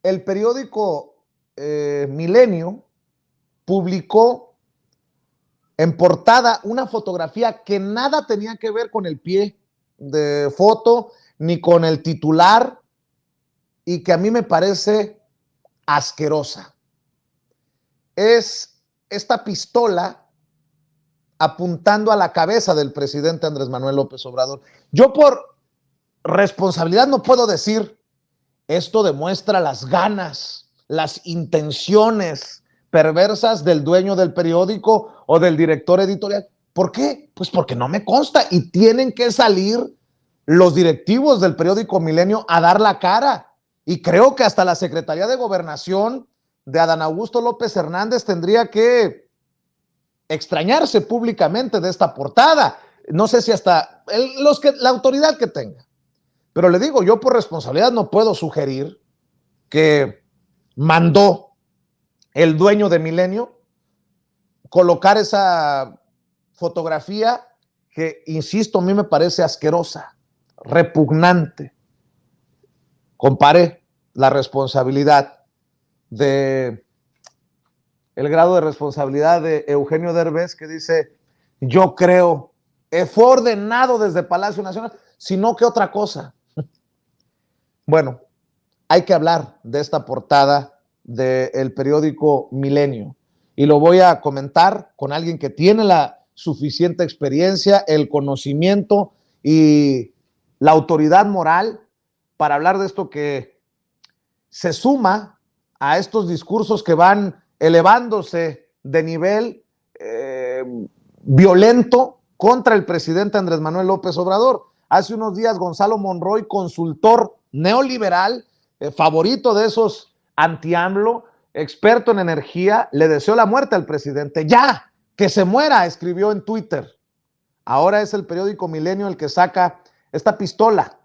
el periódico Milenio publicó en portada una fotografía que nada tenía que ver con el pie de foto ni con el titular y que a mí me parece asquerosa. Es esta pistola apuntando a la cabeza del presidente Andrés Manuel López Obrador. Yo por responsabilidad no puedo decir esto demuestra las ganas, las intenciones perversas del dueño del periódico o del director editorial. ¿Por qué? Pues porque no me consta y tienen que salir los directivos del periódico Milenio a dar la cara. Y creo que hasta la Secretaría de Gobernación de Adán Augusto López Hernández tendría que extrañarse públicamente de esta portada. No sé si hasta la autoridad que tenga. Pero le digo, yo por responsabilidad no puedo sugerir que mandó el dueño de Milenio colocar esa fotografía que, insisto, a mí me parece asquerosa, repugnante. Compare la responsabilidad de el grado de responsabilidad de Eugenio Derbez, que dice, yo creo, fue ordenado desde Palacio Nacional, sino que otra cosa. Bueno, hay que hablar de esta portada del periódico Milenio y lo voy a comentar con alguien que tiene la suficiente experiencia, el conocimiento y la autoridad moral para hablar de esto que se suma a estos discursos que van elevándose de nivel violento contra el presidente Andrés Manuel López Obrador. Hace unos días Gonzalo Monroy, consultor neoliberal, favorito de esos anti-AMLO, experto en energía, le deseó la muerte al presidente. Ya, que se muera, escribió en Twitter. Ahora es el periódico Milenio el que saca esta pistola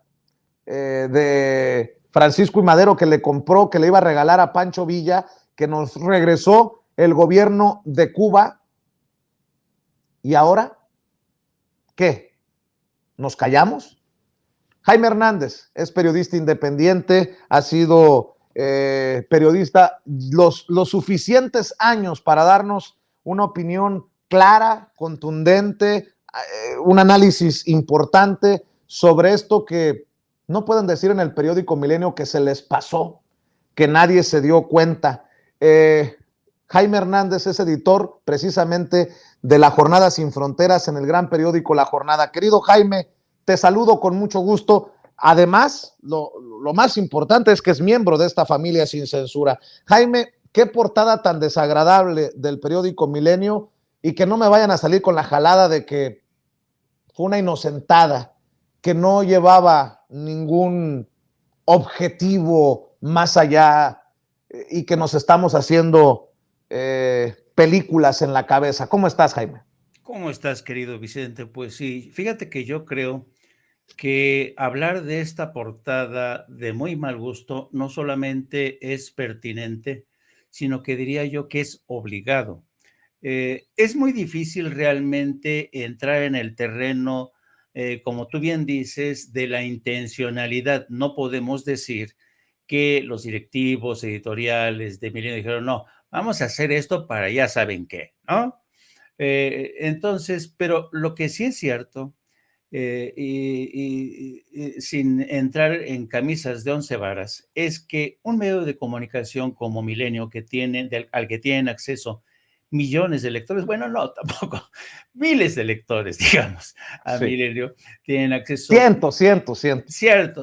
de Francisco I. Madero que le compró, que le iba a regalar a Pancho Villa, que nos regresó el gobierno de Cuba. ¿Y ahora qué? ¿Nos callamos? Jaime Hernández es periodista independiente, ha sido periodista los suficientes años para darnos una opinión clara, contundente, un análisis importante sobre esto que no pueden decir en el periódico Milenio que se les pasó, que nadie se dio cuenta. Jaime Hernández es editor precisamente de La Jornada Sin Fronteras en el gran periódico La Jornada. Querido Jaime, te saludo con mucho gusto. Además, lo más importante es que es miembro de esta familia sin censura. Jaime, qué portada tan desagradable del periódico Milenio y que no me vayan a salir con la jalada de que fue una inocentada, que no llevaba ningún objetivo más allá y que nos estamos haciendo películas en la cabeza. ¿Cómo estás, Jaime? ¿Cómo estás, querido Vicente? Pues sí, fíjate que yo creo que hablar de esta portada de muy mal gusto no solamente es pertinente, sino que diría yo que es obligado. Es muy difícil realmente entrar en el terreno, como tú bien dices, de la intencionalidad. No podemos decir que los directivos editoriales de Milenio dijeron, no, vamos a hacer esto para ya saben qué, ¿no? Entonces, pero lo que sí es cierto, sin entrar en camisas de 11 varas, es que un medio de comunicación como Milenio, al que tienen acceso millones de lectores, bueno, no, tampoco, miles de lectores, digamos, a Sí. Milenio, tienen acceso. Cientos. Cientos.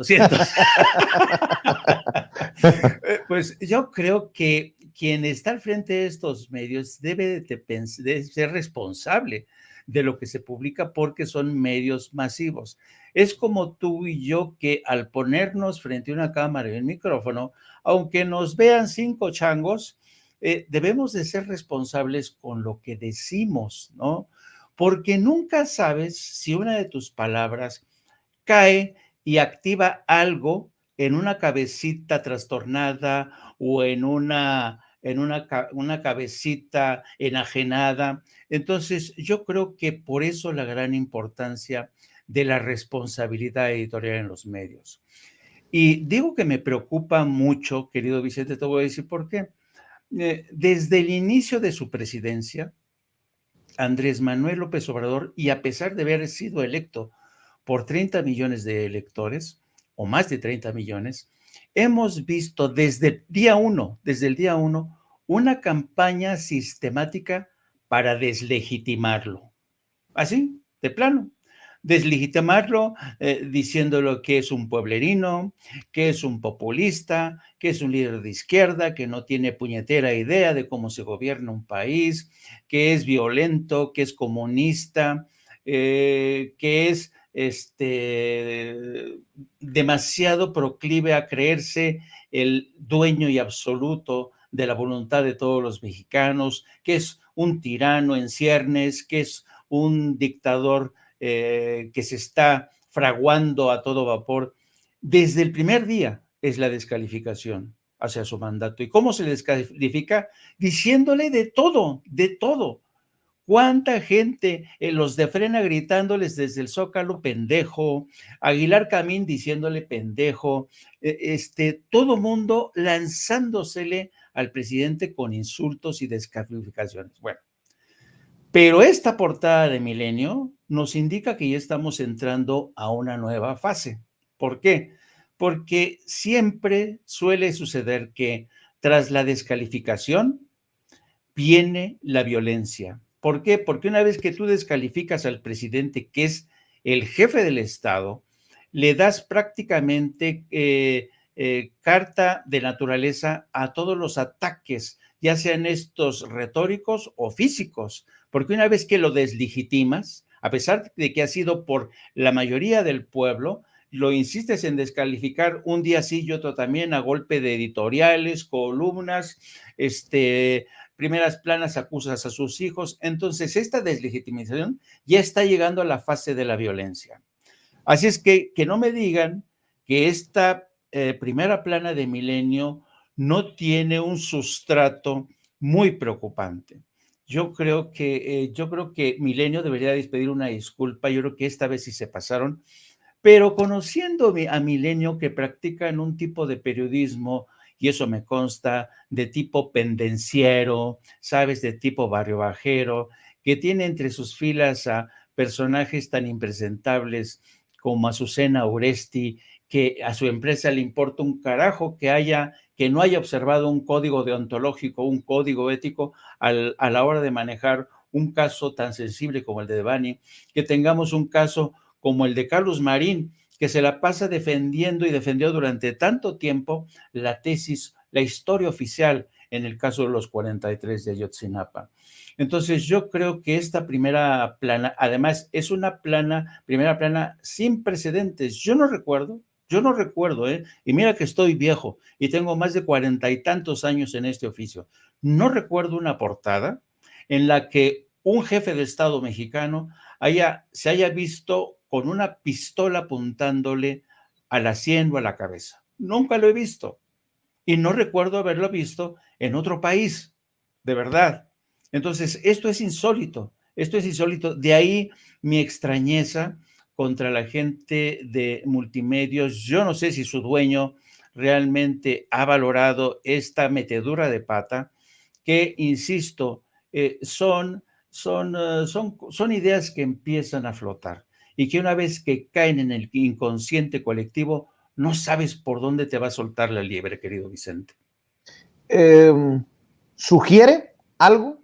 Pues yo creo que quien está al frente de estos medios debe de ser responsable de lo que se publica porque son medios masivos. Es como tú y yo que al ponernos frente a una cámara y un micrófono, aunque nos vean 5 changos, debemos de ser responsables con lo que decimos, ¿no? Porque nunca sabes si una de tus palabras cae y activa algo en una cabecita trastornada o en una cabecita enajenada. Entonces, yo creo que por eso la gran importancia de la responsabilidad editorial en los medios. Y digo que me preocupa mucho, querido Vicente, te voy a decir por qué. Desde el inicio de su presidencia, Andrés Manuel López Obrador, y a pesar de haber sido electo por 30 millones de electores, o más de 30 millones, hemos visto desde el día uno, una campaña sistemática para deslegitimarlo. Así, de plano. Deslegitimarlo diciéndolo que es un pueblerino, que es un populista, que es un líder de izquierda, que no tiene puñetera idea de cómo se gobierna un país, que es violento, que es comunista, que es demasiado proclive a creerse el dueño y absoluto de la voluntad de todos los mexicanos, que es un tirano en ciernes, que es un dictador que se está fraguando a todo vapor. Desde el primer día es la descalificación hacia su mandato. ¿Y cómo se le descalifica? Diciéndole de todo, de todo. ¿Cuánta gente los de frena gritándoles desde el Zócalo, pendejo? Aguilar Camín diciéndole pendejo, todo mundo lanzándosele al presidente con insultos y descalificaciones. Bueno, pero esta portada de Milenio nos indica que ya estamos entrando a una nueva fase. ¿Por qué? Porque siempre suele suceder que tras la descalificación viene la violencia. ¿Por qué? Porque una vez que tú descalificas al presidente, que es el jefe del Estado, le das prácticamente carta de naturaleza a todos los ataques, ya sean estos retóricos o físicos, porque una vez que lo deslegitimas, a pesar de que ha sido por la mayoría del pueblo, lo insistes en descalificar un día sí y otro también a golpe de editoriales, columnas, primeras planas, acusas a sus hijos. Entonces, esta deslegitimización ya está llegando a la fase de la violencia. Así es que no me digan que esta primera plana de Milenio no tiene un sustrato muy preocupante. Yo creo que Milenio debería despedir una disculpa. Yo creo que esta vez sí se pasaron, pero conociendo a Milenio que practican un tipo de periodismo, y eso me consta, de tipo pendenciero, sabes, de tipo barrio bajero, que tiene entre sus filas a personajes tan impresentables como Azucena Oresti, que a su empresa le importa un carajo que no haya observado un código deontológico, un código ético a la hora de manejar un caso tan sensible como el de Devani, que tengamos un caso como el de Carlos Marín, que se la pasa defendiendo y defendió durante tanto tiempo la tesis, la historia oficial en el caso de los 43 de Ayotzinapa. Entonces yo creo que esta primera plana, además es una primera plana sin precedentes. Yo no recuerdo, y mira que estoy viejo y tengo más de 40 y tantos años en este oficio, no recuerdo una portada en la que un jefe de Estado mexicano se haya visto con una pistola apuntándole a la sien o a la cabeza. Nunca lo he visto y no recuerdo haberlo visto en otro país, de verdad. Entonces, esto es insólito. De ahí mi extrañeza contra la gente de multimedios. Yo no sé si su dueño realmente ha valorado esta metedura de pata, que, insisto, son ideas que empiezan a flotar y que una vez que caen en el inconsciente colectivo, no sabes por dónde te va a soltar la liebre, querido Vicente. ¿Sugiere algo?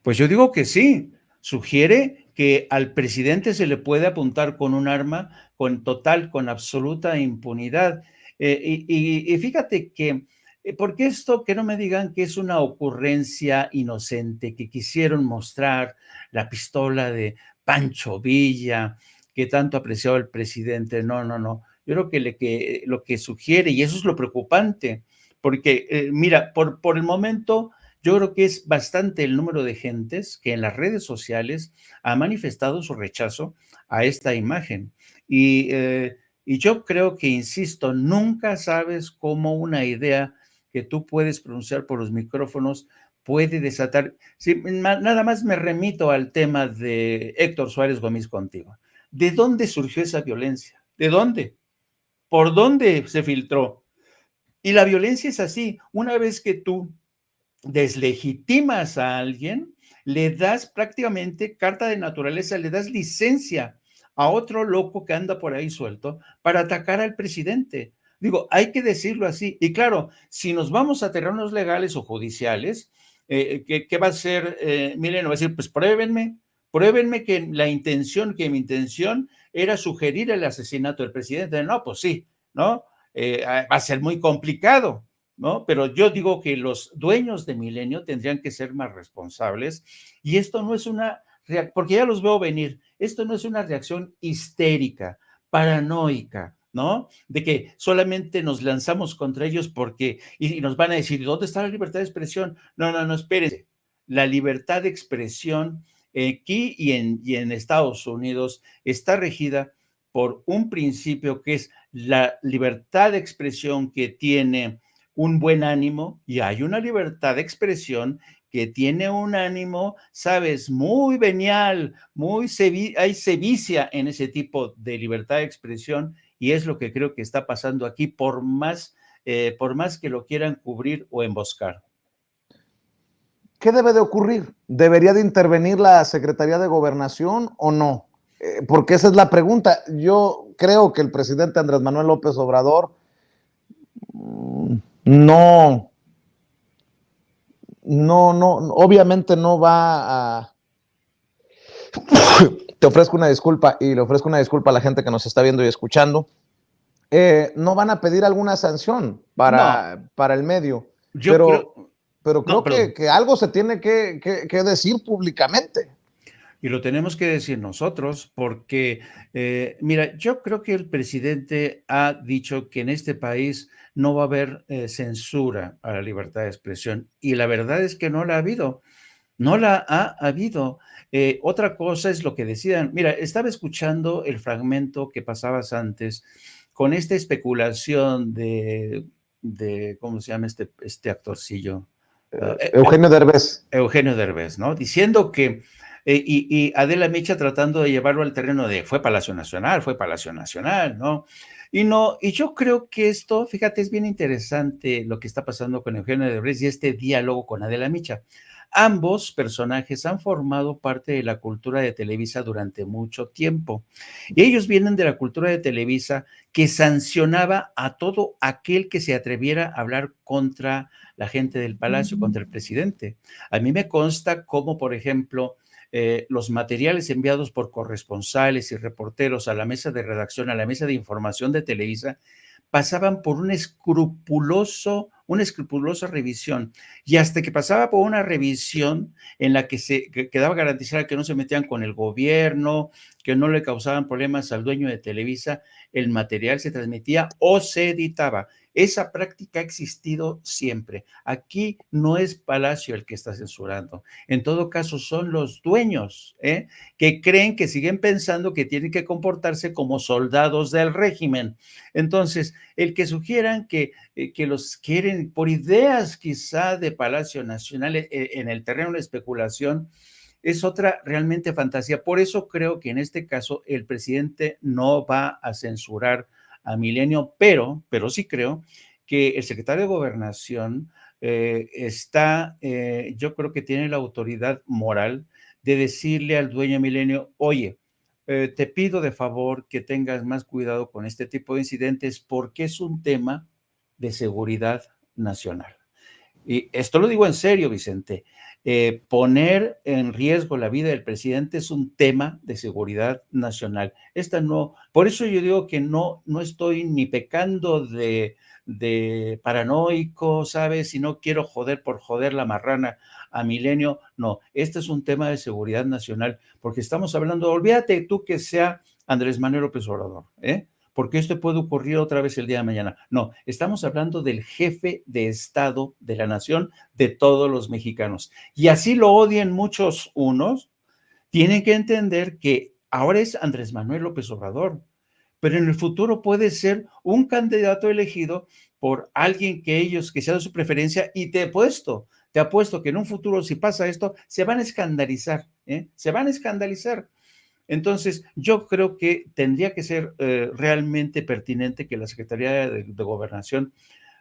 Pues yo digo que sí. Sugiere que al presidente se le puede apuntar con un arma con absoluta impunidad. Y fíjate que, porque esto, que no me digan que es una ocurrencia inocente, que quisieron mostrar la pistola de Pancho Villa, que tanto apreciaba el presidente. No, no, no. Yo creo que lo que sugiere, y eso es lo preocupante, porque mira, por el momento yo creo que es bastante el número de gentes que en las redes sociales ha manifestado su rechazo a esta imagen. Y yo creo que, insisto, nunca sabes cómo una idea que tú puedes pronunciar por los micrófonos puede desatar. Sí, nada más me remito al tema de Héctor Suárez Gómez contigo. ¿De dónde surgió esa violencia? ¿De dónde? por dónde se filtró. Y la violencia es así. Una vez que tú deslegitimas a alguien, le das prácticamente carta de naturaleza, le das licencia a otro loco que anda por ahí suelto para atacar al presidente. Digo, hay que decirlo así. Y claro, si nos vamos a terrenos legales o judiciales, ¿qué va a hacer? Miren, va a decir, pues pruébenme que mi intención era sugerir el asesinato del presidente. No, pues sí, ¿no? Va a ser muy complicado, ¿no? Pero yo digo que los dueños de Milenio tendrían que ser más responsables y esto no es porque ya los veo venir, esto no es una reacción histérica, paranoica, ¿no? De que solamente nos lanzamos contra ellos y nos van a decir, ¿dónde está la libertad de expresión? No, no, no, espérense. La libertad de expresión aquí y en Estados Unidos está regida por un principio que es la libertad de expresión que tiene un buen ánimo y hay una libertad de expresión que tiene un ánimo, sabes, muy venial, hay sevicia en ese tipo de libertad de expresión y es lo que creo que está pasando aquí por más que lo quieran cubrir o emboscar. ¿Qué debe de ocurrir? ¿Debería de intervenir la Secretaría de Gobernación o no? Porque esa es la pregunta. Yo creo que el presidente Andrés Manuel López Obrador no, obviamente no va a... Te ofrezco una disculpa y le ofrezco una disculpa a la gente que nos está viendo y escuchando. No van a pedir alguna sanción No, para el medio, yo creo, pero no, creo perdón. que algo se tiene que decir públicamente. Y lo tenemos que decir nosotros porque, mira, yo creo que el presidente ha dicho que en este país no va a haber censura a la libertad de expresión y la verdad es que no la ha habido. No la ha habido. Otra cosa es lo que decían. Mira, estaba escuchando el fragmento que pasabas antes con esta especulación ¿cómo se llama este actorcillo? Eugenio Derbez. Eugenio Derbez, ¿no? Diciendo que, y Adela Micha tratando de llevarlo al terreno de fue Palacio Nacional, ¿no? Y no, y yo creo que esto, fíjate, es bien interesante lo que está pasando con Eugenio Derbez y este diálogo con Adela Micha. Ambos personajes han formado parte de la cultura de Televisa durante mucho tiempo. Y ellos vienen de la cultura de Televisa que sancionaba a todo aquel que se atreviera a hablar contra la gente del Palacio, contra el presidente. A mí me consta cómo, por ejemplo, los materiales enviados por corresponsales y reporteros a la mesa de redacción, a la mesa de información de Televisa, pasaban por una escrupulosa revisión y hasta que pasaba por una revisión en la que quedaba garantizada que no se metían con el gobierno, que no le causaban problemas al dueño de Televisa, el material se transmitía o se editaba. Esa práctica ha existido siempre. Aquí no es Palacio el que está censurando. En todo caso, son los dueños que creen que siguen pensando que tienen que comportarse como soldados del régimen. Entonces, el que sugieran que los quieren por ideas quizá de Palacio Nacional en el terreno de especulación, es otra realmente fantasía. Por eso creo que en este caso el presidente no va a censurar a Milenio, pero sí creo que el secretario de Gobernación yo creo que tiene la autoridad moral de decirle al dueño de Milenio, oye, te pido de favor que tengas más cuidado con este tipo de incidentes porque es un tema de seguridad nacional. Y esto lo digo en serio, Vicente. Poner en riesgo la vida del presidente es un tema de seguridad nacional. Por eso yo digo que no estoy ni pecando de paranoico, ¿sabes? Y no quiero joder por joder la marrana a Milenio. No, este es un tema de seguridad nacional, porque estamos hablando, olvídate tú que sea Andrés Manuel López Obrador, porque esto puede ocurrir otra vez el día de mañana. No, estamos hablando del jefe de Estado de la nación, de todos los mexicanos. Y así lo odien muchos unos, tienen que entender que ahora es Andrés Manuel López Obrador, pero en el futuro puede ser un candidato elegido por alguien que sea de su preferencia y te apuesto que en un futuro si pasa esto, se van a escandalizar, se van a escandalizar. Entonces, yo creo que tendría que ser realmente pertinente que la Secretaría de Gobernación,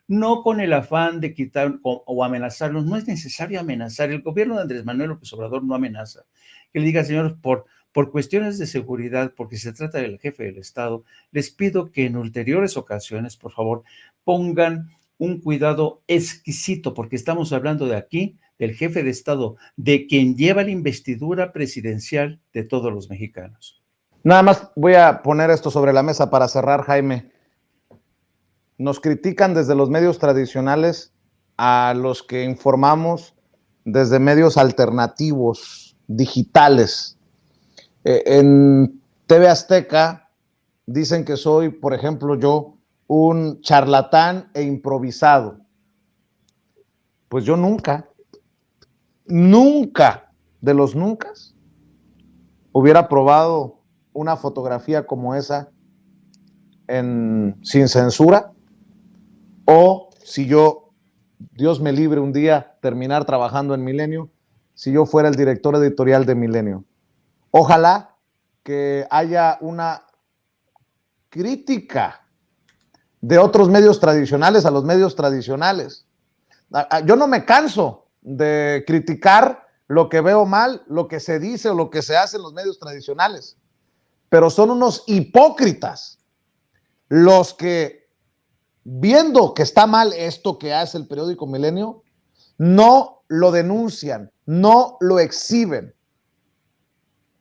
no con el afán de quitar o amenazarlos, no es necesario amenazar. El gobierno de Andrés Manuel López Obrador no amenaza. Que le diga, señores, por cuestiones de seguridad, porque se trata del jefe del Estado, les pido que en ulteriores ocasiones, por favor, pongan un cuidado exquisito, porque estamos hablando de aquí, del jefe de Estado, de quien lleva la investidura presidencial de todos los mexicanos. Nada más voy a poner esto sobre la mesa para cerrar, Jaime. Nos critican desde los medios tradicionales a los que informamos desde medios alternativos, digitales. En TV Azteca dicen que soy, por ejemplo, yo, un charlatán e improvisado. Pues yo nunca de los nunca hubiera probado una fotografía como esa sin censura, o si yo, Dios me libre un día, terminar trabajando en Milenio, si yo fuera el director editorial de Milenio. Ojalá que haya una crítica de otros medios tradicionales a los medios tradicionales. Yo no me canso de criticar lo que veo mal, lo que se dice o lo que se hace en los medios tradicionales, pero son unos hipócritas los que, viendo que está mal esto que hace el periódico Milenio, no lo denuncian, no lo exhiben,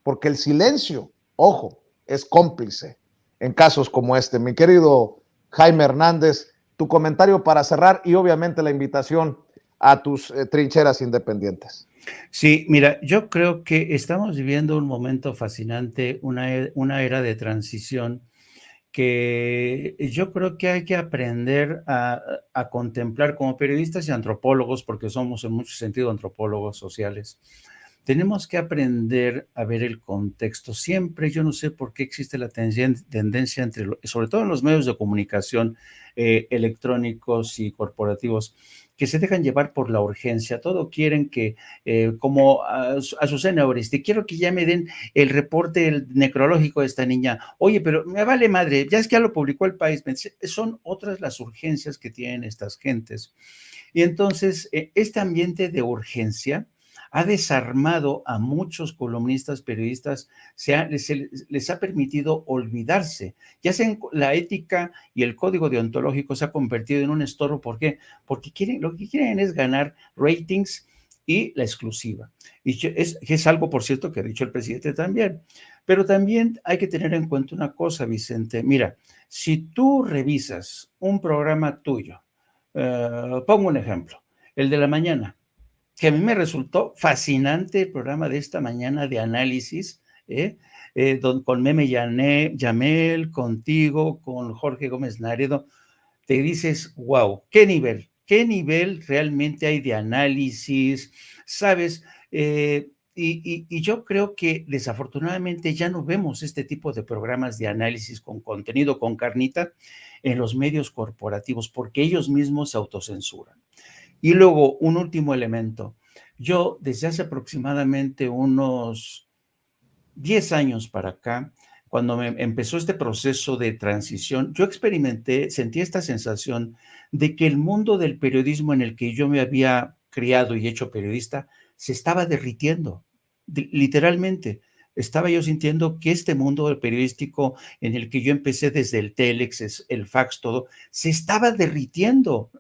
porque el silencio, ojo, es cómplice en casos como este. Mi querido Jaime Hernández, tu comentario para cerrar y obviamente la invitación a tus trincheras independientes. Sí, mira, yo creo que estamos viviendo un momento fascinante, una era de transición que yo creo que hay que aprender a contemplar como periodistas y antropólogos, porque somos en mucho sentido antropólogos sociales. Tenemos que aprender a ver el contexto. Siempre, yo no sé por qué existe la tendencia entre, sobre todo en los medios de comunicación electrónicos y corporativos, que se dejan llevar por la urgencia. Todo quieren que, como Azucena Oresti, quiero que ya me den el reporte necrológico de esta niña. Oye, pero me vale madre, ya es que ya lo publicó El País. Son otras las urgencias que tienen estas gentes. Y entonces, este ambiente de urgencia ha desarmado a muchos columnistas, periodistas, les ha permitido olvidarse. Ya sea la ética y el código deontológico se ha convertido en un estorbo. ¿Por qué? Porque lo que quieren es ganar ratings y la exclusiva. Y es algo, por cierto, que ha dicho el presidente también. Pero también hay que tener en cuenta una cosa, Vicente. Mira, si tú revisas un programa tuyo, pongo un ejemplo, el de la mañana, que a mí me resultó fascinante el programa de esta mañana de análisis, con Meme Yamel, contigo, con Jorge Gómez Naredo, te dices, wow, qué nivel realmente hay de análisis, ¿sabes? Y yo creo que desafortunadamente ya no vemos este tipo de programas de análisis con contenido, con carnita, en los medios corporativos, porque ellos mismos se autocensuran. Y luego, un último elemento. Yo, desde hace aproximadamente unos 10 años para acá, cuando empezó este proceso de transición, yo sentí esta sensación de que el mundo del periodismo en el que yo me había criado y hecho periodista se estaba derritiendo, literalmente. Estaba yo sintiendo que este mundo periodístico en el que yo empecé desde el telex, el fax, todo, se estaba derritiendo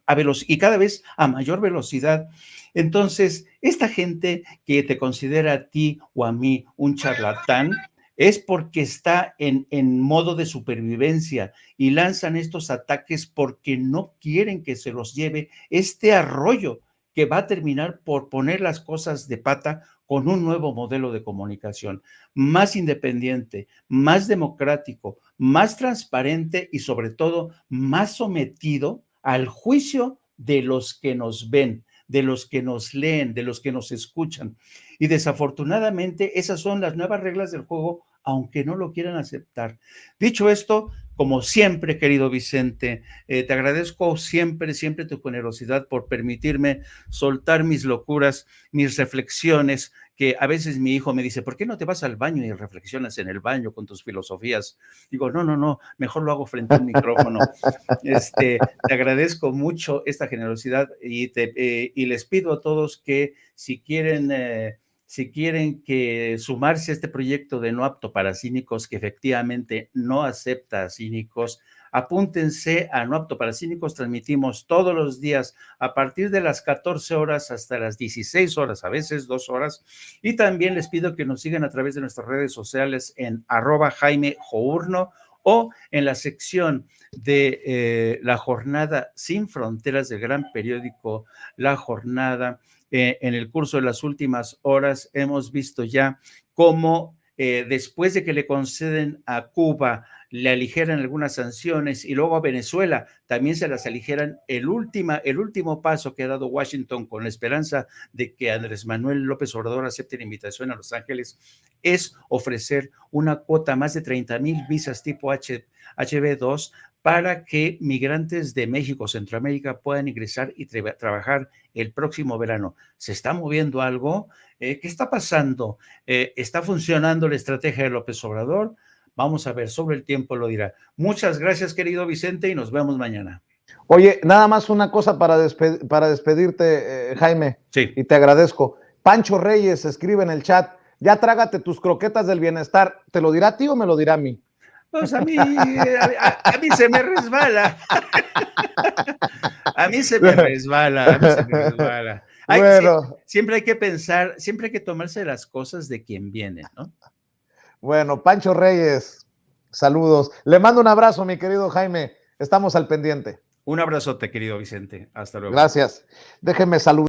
y cada vez a mayor velocidad. Entonces, esta gente que te considera a ti o a mí un charlatán es porque está en modo de supervivencia y lanzan estos ataques porque no quieren que se los lleve este arroyo que va a terminar por poner las cosas de pata con un nuevo modelo de comunicación, más independiente, más democrático, más transparente y sobre todo más sometido al juicio de los que nos ven, de los que nos leen, de los que nos escuchan. Y desafortunadamente esas son las nuevas reglas del juego, aunque no lo quieran aceptar. Dicho esto, como siempre, querido Vicente, te agradezco siempre tu generosidad por permitirme soltar mis locuras, mis reflexiones, que a veces mi hijo me dice, ¿por qué no te vas al baño y reflexionas en el baño con tus filosofías? Digo, no, mejor lo hago frente a un micrófono. Te agradezco mucho esta generosidad y les pido a todos que si quieren que sumarse a este proyecto de No Apto para Cínicos, que efectivamente no acepta a cínicos, apúntense a No Apto para Cínicos. Transmitimos todos los días a partir de las 14 horas hasta las 16 horas, a veces 2 horas. Y también les pido que nos sigan a través de nuestras redes sociales en @JaimeJourno o en la sección de la Jornada Sin Fronteras del gran periódico La Jornada. En el curso de las últimas horas hemos visto ya cómo después de que le conceden a Cuba, le aligeran algunas sanciones y luego a Venezuela también se las aligeran. El último paso que ha dado Washington con la esperanza de que Andrés Manuel López Obrador acepte la invitación a Los Ángeles es ofrecer una cuota más de 30,000 visas tipo HB2 para que migrantes de México, Centroamérica puedan ingresar y trabajar el próximo verano. ¿Se está moviendo algo? ¿Qué está pasando? ¿Está funcionando la estrategia de López Obrador? Vamos a ver, sobre el tiempo lo dirá. Muchas gracias, querido Vicente, y nos vemos mañana. Oye, nada más una cosa para despedirte, Jaime, sí. Y te agradezco. Pancho Reyes escribe en el chat, ya trágate tus croquetas del bienestar. ¿Te lo dirá a ti o me lo dirá a mí? Pues a mí se me resbala. A mí se me resbala. Bueno. Siempre hay que pensar, siempre hay que tomarse las cosas de quien viene, ¿no? Bueno, Pancho Reyes, saludos. Le mando un abrazo, mi querido Jaime. Estamos al pendiente. Un abrazote, querido Vicente. Hasta luego. Gracias. Déjenme saludar.